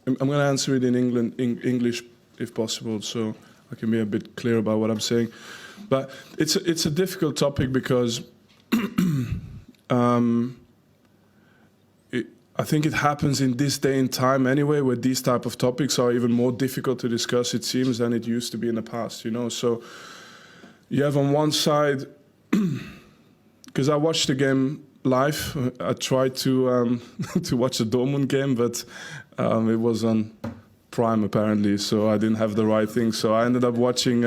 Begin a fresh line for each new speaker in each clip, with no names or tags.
I'm going to answer it in English, if possible, so I can be a bit clear about what I'm saying. But it's a difficult topic because I think it happens in this day and time anyway, where these type of topics are even more difficult to discuss, it seems, than it used to be in the past, you know. So you have on one side, because I watched the game live. I tried to to watch the Dortmund game, but it was on Prime apparently, so I didn't have the right thing. So I ended up watching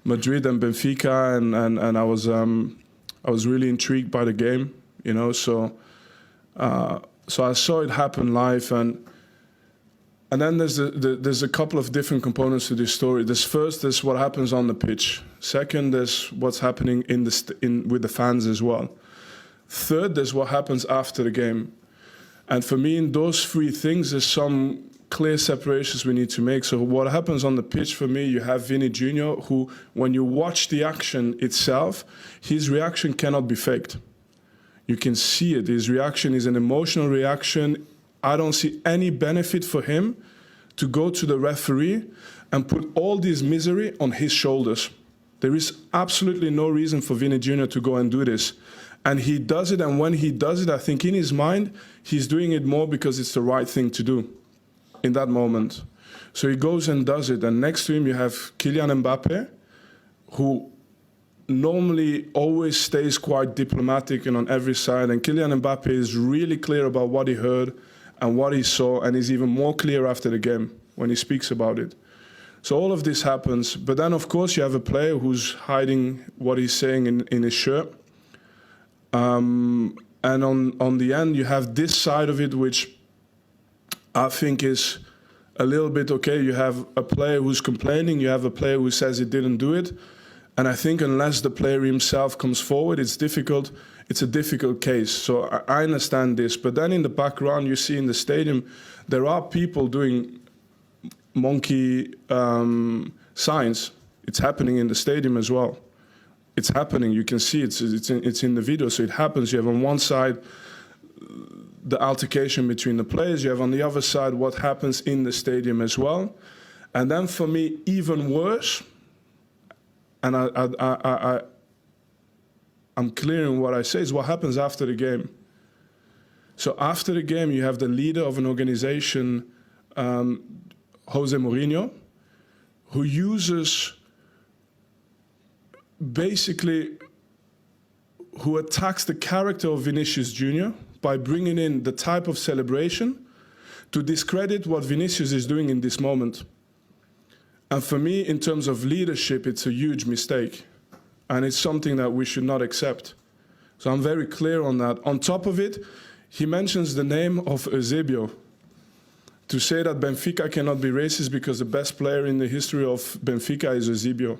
Madrid and Benfica, and I was really intrigued by the game, you know. So I saw it happen live, and then there's a couple of different components to this story. There's what happens on the pitch. Second, there's what's happening with the fans as well. Third, there's what happens after the game. And for me, in those three things, there's some clear separations we need to make. So what happens on the pitch, for me, you have Vinny Jr., who, when you watch the action itself, his reaction cannot be faked. You can see it. His reaction is an emotional reaction. I don't see any benefit for him to go to the referee and put all this misery on his shoulders. There is absolutely no reason for Vinny Jr. to go and do this. And he does it, and when he does it, I think in his mind, he's doing it more because it's the right thing to do in that moment. So he goes and does it, and next to him you have Kylian Mbappe, who normally always stays quite diplomatic and on every side, and Kylian Mbappe is really clear about what he heard and what he saw, and he's even more clear after the game when he speaks about it. So all of this happens, but then of course you have a player who's hiding what he's saying in his shirt. And on the end, you have this side of it, which I think is a little bit okay. You have a player who's complaining, you have a player who says he didn't do it. And I think unless the player himself comes forward, it's difficult. It's a difficult case. So I understand this. But then in the background, you see in the stadium, there are people doing monkey signs. It's happening in the stadium as well. It's happening. You can see it's in the video. So it happens. You have on one side the altercation between the players. You have on the other side what happens in the stadium as well. And then for me, even worse, and I'm clear in what I say, is what happens after the game. So after the game, you have the leader of an organization, Jose Mourinho, who uses basically, who attacks the character of Vinicius Jr. by bringing in the type of celebration to discredit what Vinicius is doing in this moment. And for me, in terms of leadership, it's a huge mistake. And it's something that we should not accept. So I'm very clear on that. On top of it, he mentions the name of Eusebio. To say that Benfica cannot be racist because the best player in the history of Benfica is Eusebio.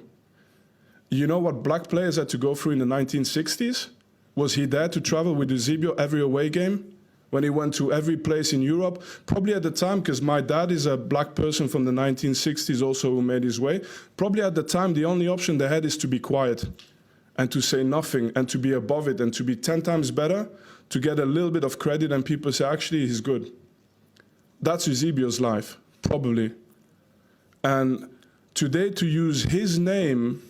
You know what black players had to go through in the 1960s? Was he there to travel with Eusebio every away game? When he went to every place in Europe? Probably at the time, because my dad is a black person from the 1960s also who made his way. Probably at the time, the only option they had is to be quiet and to say nothing and to be above it and to be 10 times better, to get a little bit of credit and people say, actually, he's good. That's Eusebio's life, probably. And today to use his name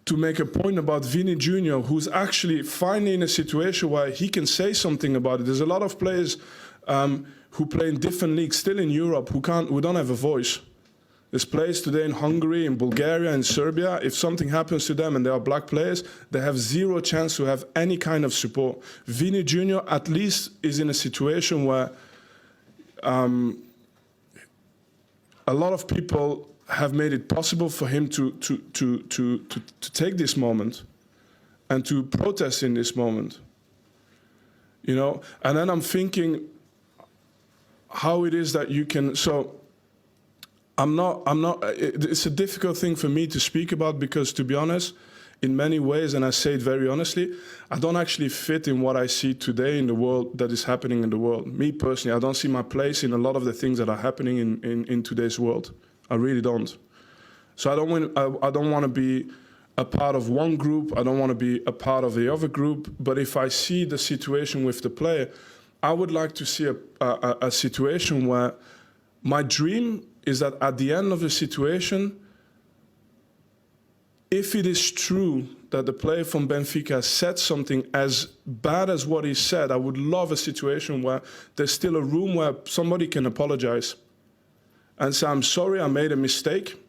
to make a point about Vinny Jr., who's actually finally in a situation where he can say something about it. There's a lot of players who play in different leagues, still in Europe, who don't have a voice. There's players today in Hungary, in Bulgaria, in Serbia. If something happens to them and they are black players, they have zero chance to have any kind of support. Vinny Jr. at least is in a situation where a lot of people have made it possible for him to take this moment and to protest in this moment, you know. And then I'm thinking how it is that you can. So I'm not. It's a difficult thing for me to speak about because, to be honest, in many ways, and I say it very honestly, I don't actually fit in what I see today in the world that is happening in the world. Me personally, I don't see my place in a lot of the things that are happening in today's world. I really don't. So I don't want to be a part of one group. I don't want to be a part of the other group. But if I see the situation with the player, I would like to see a situation where my dream is that at the end of the situation, if it is true that the player from Benfica said something as bad as what he said, I would love a situation where there's still a room where somebody can apologize and say, I'm sorry, I made a mistake.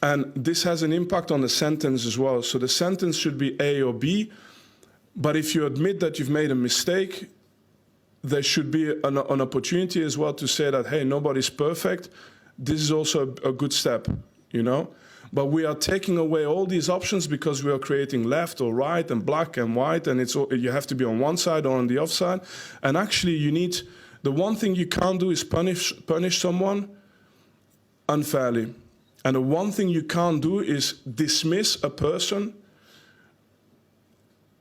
And this has an impact on the sentence as well. So the sentence should be A or B, but if you admit that you've made a mistake, there should be an opportunity as well to say that, hey, nobody's perfect. This is also a good step, you know? But we are taking away all these options because we are creating left or right and black and white, and you have to be on one side or on the other side. And actually, the one thing you can't do is punish someone unfairly. And the one thing you can't do is dismiss a person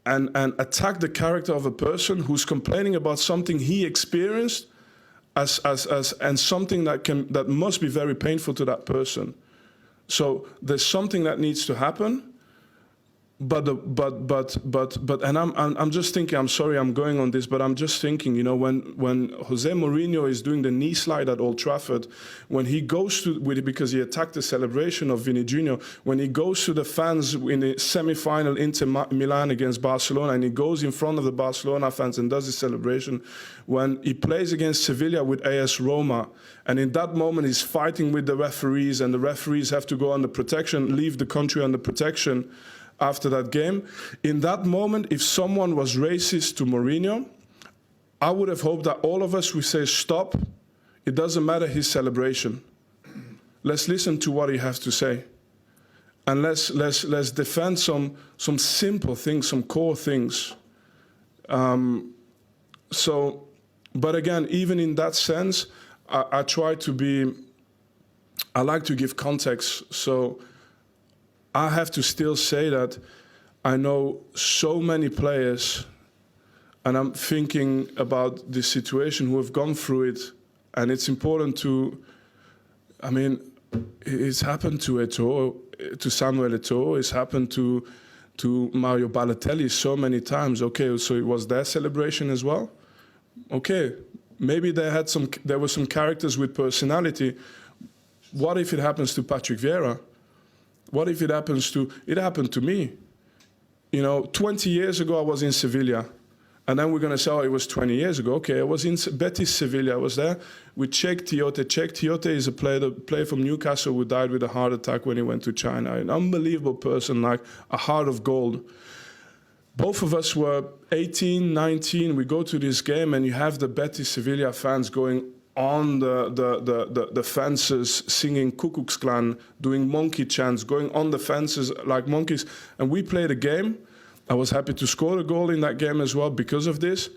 and attack the character of a person who's complaining about something he experienced and something that must be very painful to that person. So there's something that needs to happen, but and I'm just thinking, I'm sorry I'm going on this, but I'm just thinking, you know, when Jose Mourinho is doing the knee slide at Old Trafford, when he goes because he attacked the celebration of Vinicius Jr, when he goes to the fans in the semi-final Inter Milan against Barcelona, and he goes in front of the Barcelona fans and does the celebration, when he plays against Sevilla with AS Roma, and in that moment he's fighting with the referees, and the referees have to go under protection, leave the country under protection after that game. In that moment, if someone was racist to Mourinho, I would have hoped that all of us would say, stop, it doesn't matter his celebration. Let's listen to what he has to say. And let's defend some simple things, some core things. But again, even in that sense, I like to give context. So I have to still say that I know so many players, and I'm thinking about this situation, who have gone through it, and it's important I mean, it's happened to Eto'o, to Samuel Eto'o, it's happened to Mario Balotelli so many times. Okay, so it was their celebration as well? Okay, maybe there were some characters with personality. What if it happens to Patrick Vieira? What if it happened to me? You know, 20 years ago I was in Sevilla, and then we're going to say, oh, it was 20 years ago. Okay, I was in Betis Sevilla. I was there with Cheick Tiote. Cheick Tiote is a player from Newcastle who died with a heart attack when he went to China. An unbelievable person, like a heart of gold. Both of us were 18, 19. We go to this game, and you have the Betis Sevilla fans going on the fences, singing Ku Klux Klan, doing monkey chants, going on the fences like monkeys. And we played a game. I was happy to score a goal in that game as well because of this.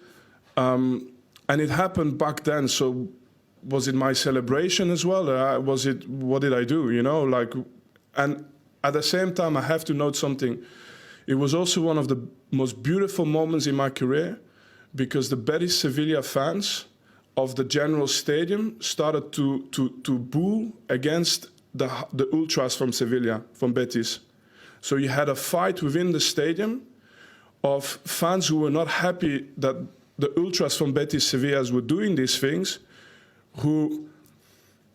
And it happened back then. So was it my celebration as well? What did I do? You know, like, and at the same time, I have to note something. It was also one of the most beautiful moments in my career, because the Betis Sevilla fans of the General Stadium started to boo against the ultras from Sevilla, from Betis. So you had a fight within the stadium of fans who were not happy that the ultras from Betis Sevillas were doing these things, who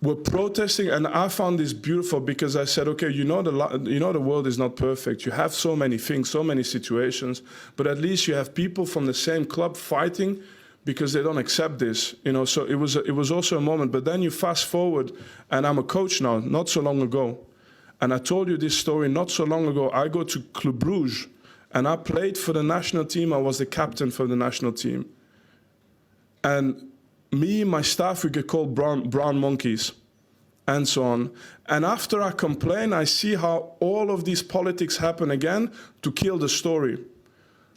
were protesting. And I found this beautiful, because I said, okay, you know the world is not perfect. You have so many things, so many situations, but at least you have people from the same club fighting because they don't accept this, you know. So it was also a moment. But then you fast forward, and I'm a coach now, not so long ago. And I told you this story not so long ago. I go to Club Brugge, and I played for the national team. I was the captain for the national team. And me and my staff, we get called brown monkeys, and so on. And after I complain, I see how all of these politics happen again to kill the story.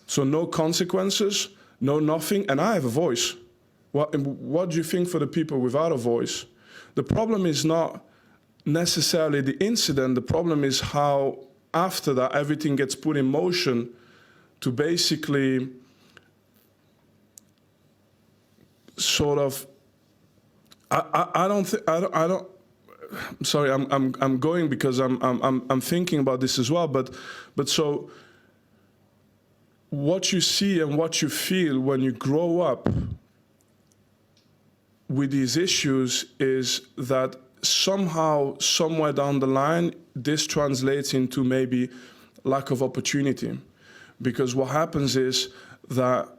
So no consequences, no nothing, and I have a voice. What do you think for the people without a voice? The problem is not necessarily the incident. The problem is how after that everything gets put in motion to basically sort of, I'm sorry, I'm going because I'm thinking about this as well, but so what you see and what you feel when you grow up with these issues is that somehow, somewhere down the line, this translates into maybe lack of opportunity. Because what happens is that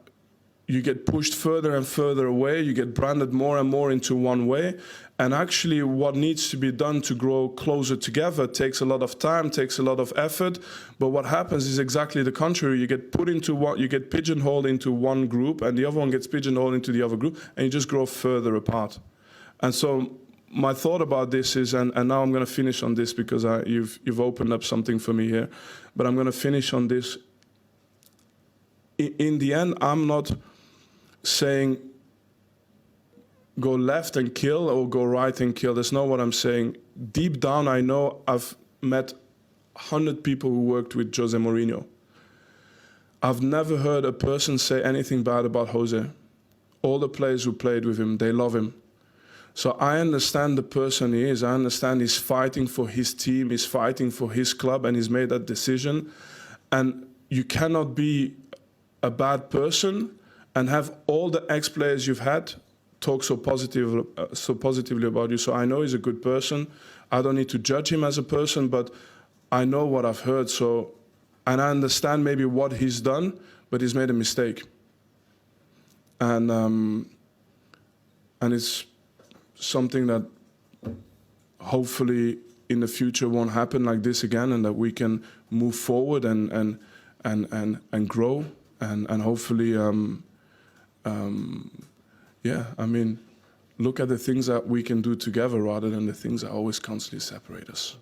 you get pushed further and further away, you get branded more and more into one way, and actually what needs to be done to grow closer together takes a lot of time, takes a lot of effort, but what happens is exactly the contrary. You get put into one, you get pigeonholed into one group, and the other one gets pigeonholed into the other group, and you just grow further apart. And so my thought about this is, and now I'm going to finish on this because you've opened up something for me here, but I'm going to finish on this. In the end, I'm not saying go left and kill or go right and kill. That's not what I'm saying. Deep down, I know I've met 100 people who worked with Jose Mourinho. I've never heard a person say anything bad about Jose. All the players who played with him, they love him. So I understand the person he is. I understand he's fighting for his team, he's fighting for his club, and he's made that decision. And you cannot be a bad person and have all the ex-players you've had talk so positively about you. So I know he's a good person. I don't need to judge him as a person, but I know what I've heard. So, and I understand maybe what he's done, but he's made a mistake. And it's something that hopefully in the future won't happen like this again, and that we can move forward and grow and hopefully, yeah, I mean, look at the things that we can do together rather than the things that always constantly separate us.